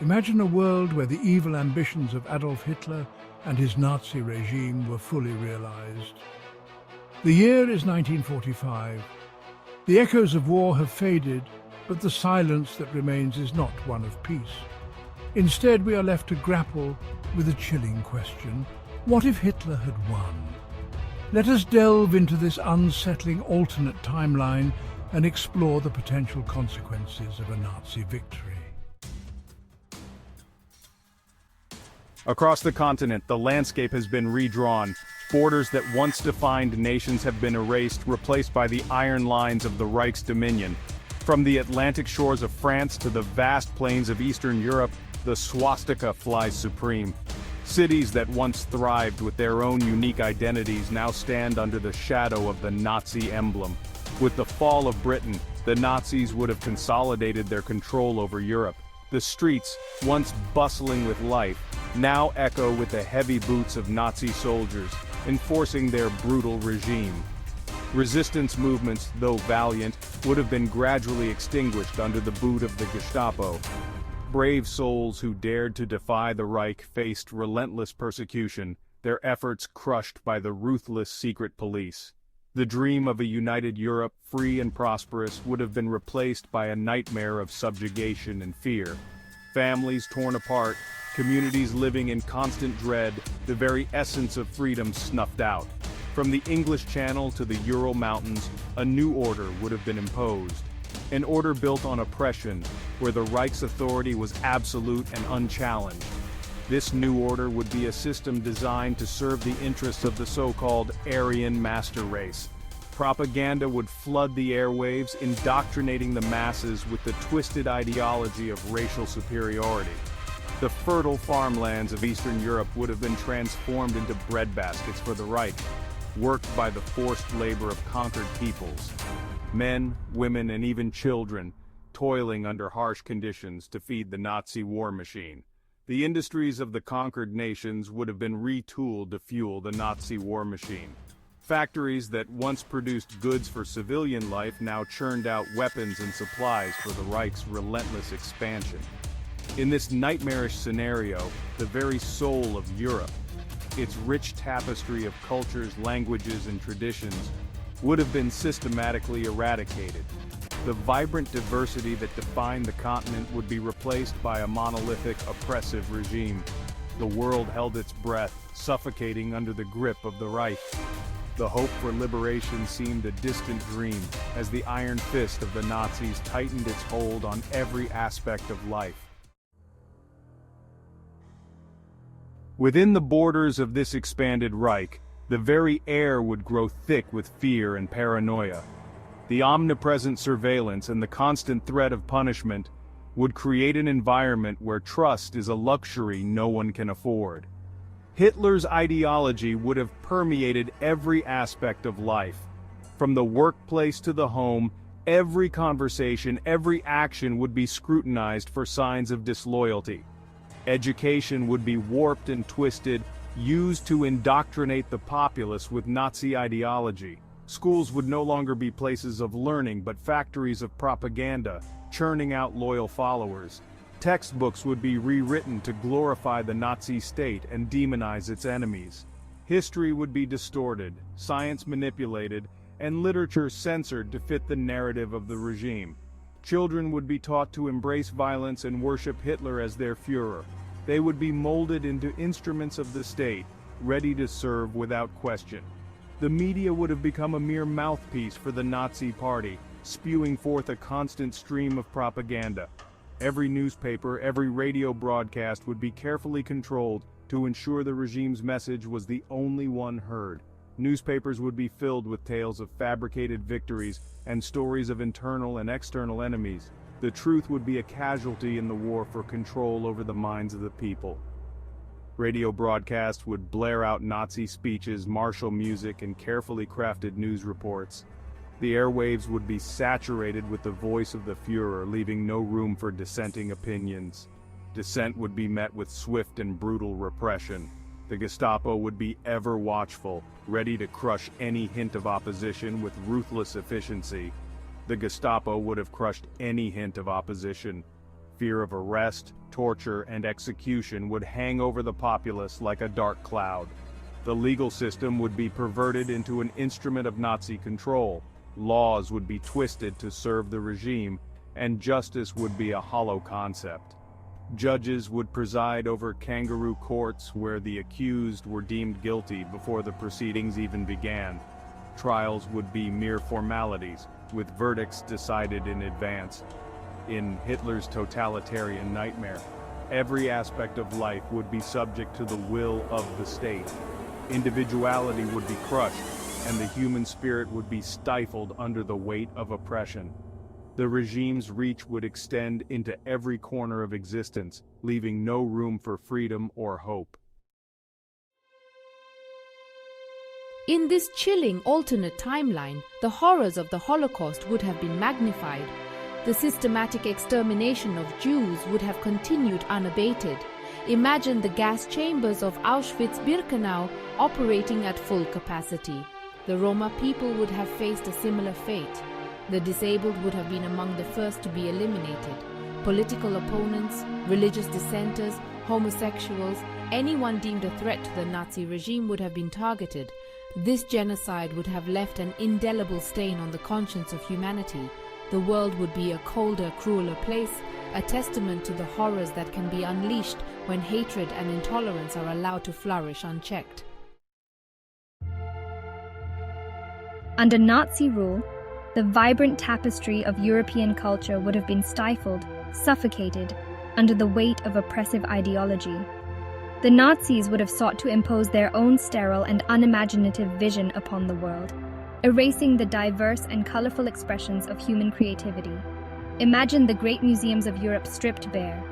Imagine a world where the evil ambitions of Adolf Hitler and his Nazi regime were fully realized. The year is 1945. The echoes of war have faded, but the silence that remains is not one of peace. Instead, we are left to grapple with a chilling question: what if Hitler had won? Let us delve into this unsettling alternate timeline and explore the potential consequences of a Nazi victory. Across the continent, the landscape has been redrawn. Borders that once defined nations have been erased, replaced by the iron lines of the Reich's dominion. From the Atlantic shores of France to the vast plains of Eastern Europe, the swastika flies supreme. Cities that once thrived with their own unique identities now stand under the shadow of the Nazi emblem. With the fall of Britain, the Nazis would have consolidated their control over Europe. The streets, once bustling with life, now echo with the heavy boots of Nazi soldiers, enforcing their brutal regime. Resistance movements, though valiant, would have been gradually extinguished under the boot of the Gestapo. Brave souls who dared to defy the Reich faced relentless persecution, their efforts crushed by the ruthless secret police. The dream of a united Europe, free and prosperous, would have been replaced by a nightmare of subjugation and fear. Families torn apart, communities living in constant dread, the very essence of freedom snuffed out. From the English Channel to the Ural Mountains, a new order would have been imposed. An order built on oppression, where the Reich's authority was absolute and unchallenged. This new order would be a system designed to serve the interests of the so-called Aryan master race. Propaganda would flood the airwaves, indoctrinating the masses with the twisted ideology of racial superiority. The fertile farmlands of Eastern Europe would have been transformed into breadbaskets for the Reich, worked by the forced labor of conquered peoples. Men, women, and even children, toiling under harsh conditions to feed the Nazi war machine. The industries of the conquered nations would have been retooled to fuel the Nazi war machine. Factories that once produced goods for civilian life now churned out weapons and supplies for the Reich's relentless expansion. In this nightmarish scenario, the very soul of Europe, its rich tapestry of cultures, languages, and traditions, would have been systematically eradicated. The vibrant diversity that defined the continent would be replaced by a monolithic, oppressive regime. The world held its breath, suffocating under the grip of the Reich. The hope for liberation seemed a distant dream, as the iron fist of the Nazis tightened its hold on every aspect of life. Within the borders of this expanded Reich, the very air would grow thick with fear and paranoia. The omnipresent surveillance and the constant threat of punishment would create an environment where trust is a luxury no one can afford. Hitler's ideology would have permeated every aspect of life. From the workplace to the home, every conversation, every action would be scrutinized for signs of disloyalty. Education would be warped and twisted, used to indoctrinate the populace with Nazi ideology. Schools would no longer be places of learning but factories of propaganda, churning out loyal followers. Textbooks would be rewritten to glorify the Nazi state and demonize its enemies. History would be distorted, science manipulated, and literature censored to fit the narrative of the regime. Children would be taught to embrace violence and worship Hitler as their Führer. They would be molded into instruments of the state, ready to serve without question. The media would have become a mere mouthpiece for the Nazi Party, spewing forth a constant stream of propaganda. Every newspaper, every radio broadcast would be carefully controlled to ensure the regime's message was the only one heard. Newspapers would be filled with tales of fabricated victories and stories of internal and external enemies. The truth would be a casualty in the war for control over the minds of the people. Radio broadcasts would blare out Nazi speeches, martial music, and carefully crafted news reports. The airwaves would be saturated with the voice of the Führer, leaving no room for dissenting opinions. Dissent would be met with swift and brutal repression. The Gestapo would be ever watchful, ready to crush any hint of opposition with ruthless efficiency. The Gestapo would have crushed any hint of opposition. fear of arrest, torture, and execution would hang over the populace like a dark cloud. The legal system would be perverted into an instrument of Nazi control, laws would be twisted to serve the regime, and justice would be a hollow concept. Judges would preside over kangaroo courts where the accused were deemed guilty before the proceedings even began. Trials would be mere formalities, with verdicts decided in advance. In Hitler's totalitarian nightmare, every aspect of life would be subject to the will of the state. Individuality would be crushed, and the human spirit would be stifled under the weight of oppression. The regime's reach would extend into every corner of existence, leaving no room for freedom or hope. In this chilling alternate timeline, the horrors of the Holocaust would have been magnified. The systematic extermination of Jews would have continued unabated. Imagine the gas chambers of Auschwitz-Birkenau operating at full capacity. The Roma people would have faced a similar fate. The disabled would have been among the first to be eliminated. Political opponents, religious dissenters, homosexuals, anyone deemed a threat to the Nazi regime would have been targeted. This genocide would have left an indelible stain on the conscience of humanity. The world would be a colder, crueler place, a testament to the horrors that can be unleashed when hatred and intolerance are allowed to flourish unchecked. Under Nazi rule, the vibrant tapestry of European culture would have been stifled, suffocated, under the weight of oppressive ideology. The Nazis would have sought to impose their own sterile and unimaginative vision upon the world, erasing the diverse and colorful expressions of human creativity. Imagine the great museums of Europe stripped bare,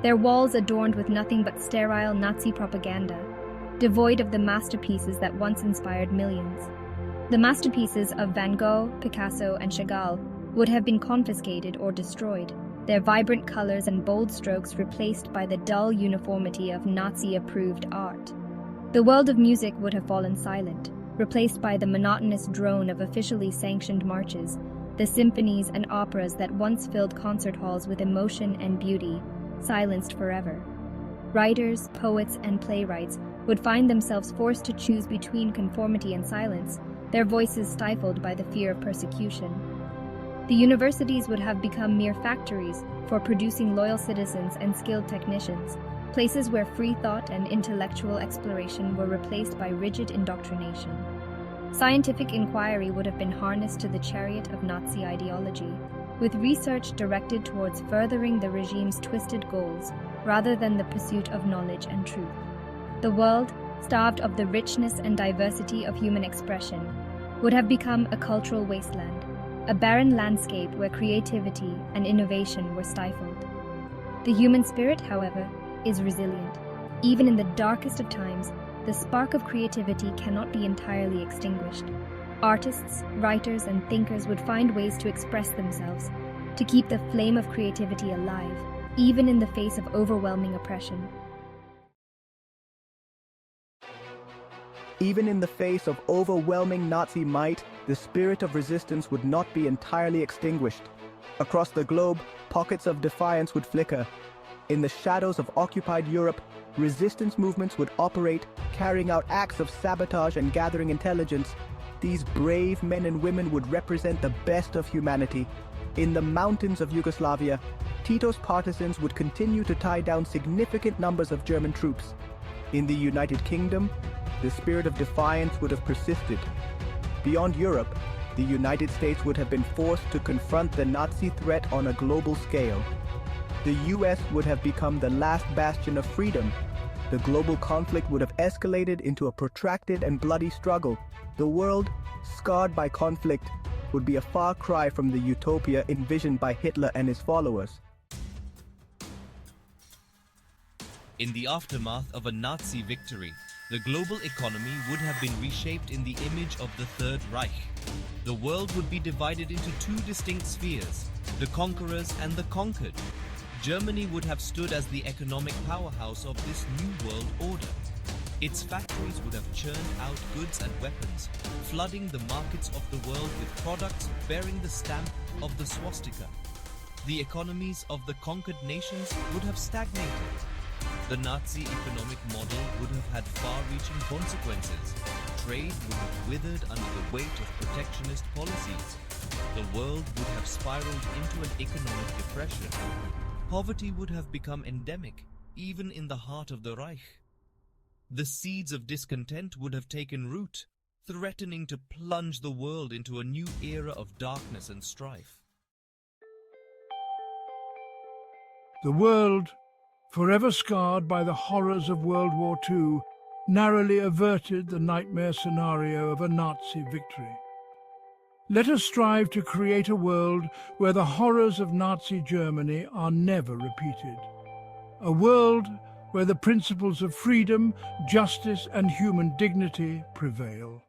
their walls adorned with nothing but sterile Nazi propaganda, devoid of the masterpieces that once inspired millions. The masterpieces of Van Gogh, Picasso, and Chagall would have been confiscated or destroyed, their vibrant colors and bold strokes replaced by the dull uniformity of Nazi-approved art. The world of music would have fallen silent, replaced by the monotonous drone of officially sanctioned marches, the symphonies and operas that once filled concert halls with emotion and beauty, silenced forever. Writers, poets, and playwrights would find themselves forced to choose between conformity and silence, their voices stifled by the fear of persecution. The universities would have become mere factories for producing loyal citizens and skilled technicians, places where free thought and intellectual exploration were replaced by rigid indoctrination. Scientific inquiry would have been harnessed to the chariot of Nazi ideology, with research directed towards furthering the regime's twisted goals rather than the pursuit of knowledge and truth. The world, starved of the richness and diversity of human expression, would have become a cultural wasteland, a barren landscape where creativity and innovation were stifled. The human spirit, however, is resilient. Even in the darkest of times, the spark of creativity cannot be entirely extinguished. Artists, writers, and thinkers would find ways to express themselves, to keep the flame of creativity alive, even in the face of overwhelming oppression. Even in the face of overwhelming Nazi might, the spirit of resistance would not be entirely extinguished. Across the globe, pockets of defiance would flicker. In the shadows of occupied Europe, resistance movements would operate, carrying out acts of sabotage and gathering intelligence. These brave men and women would represent the best of humanity. In the mountains of Yugoslavia, Tito's partisans would continue to tie down significant numbers of German troops. In the United Kingdom, the spirit of defiance would have persisted. Beyond Europe, the United States would have been forced to confront the Nazi threat on a global scale. The US would have become the last bastion of freedom. The global conflict would have escalated into a protracted and bloody struggle. The world, scarred by conflict, would be a far cry from the utopia envisioned by Hitler and his followers. In the aftermath of a Nazi victory, the global economy would have been reshaped in the image of the Third Reich. The world would be divided into two distinct spheres, the conquerors and the conquered. Germany would have stood as the economic powerhouse of this new world order. Its factories would have churned out goods and weapons, flooding the markets of the world with products bearing the stamp of the swastika. The economies of the conquered nations would have stagnated. The Nazi economic model would have had far-reaching consequences. Trade would have withered under the weight of protectionist policies. The world would have spiraled into an economic depression. Poverty would have become endemic, even in the heart of the Reich. The seeds of discontent would have taken root, threatening to plunge the world into a new era of darkness and strife. The world, forever scarred by the horrors of World War II, narrowly averted the nightmare scenario of a Nazi victory. Let us strive to create a world where the horrors of Nazi Germany are never repeated. A world where the principles of freedom, justice and human dignity prevail.